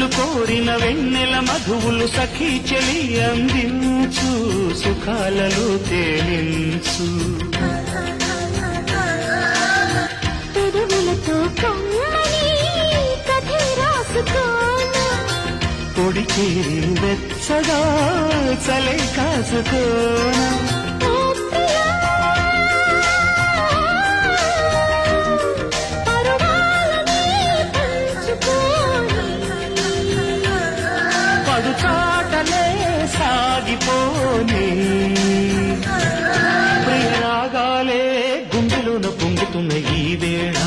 మనసు కోరిన వెన్నెల మధువులు సఖీ చెలి అందించు సుఖాలలో తేలించు పెదవులతో కమ్మని కథే రాసుకోనా పొడి చేరి వెచ్చగా చలే కాసుకోనా చాటలే సాగిపోని ప్రియరాగాలే గుండెలోన పొంగుతున్న ఈ వేళ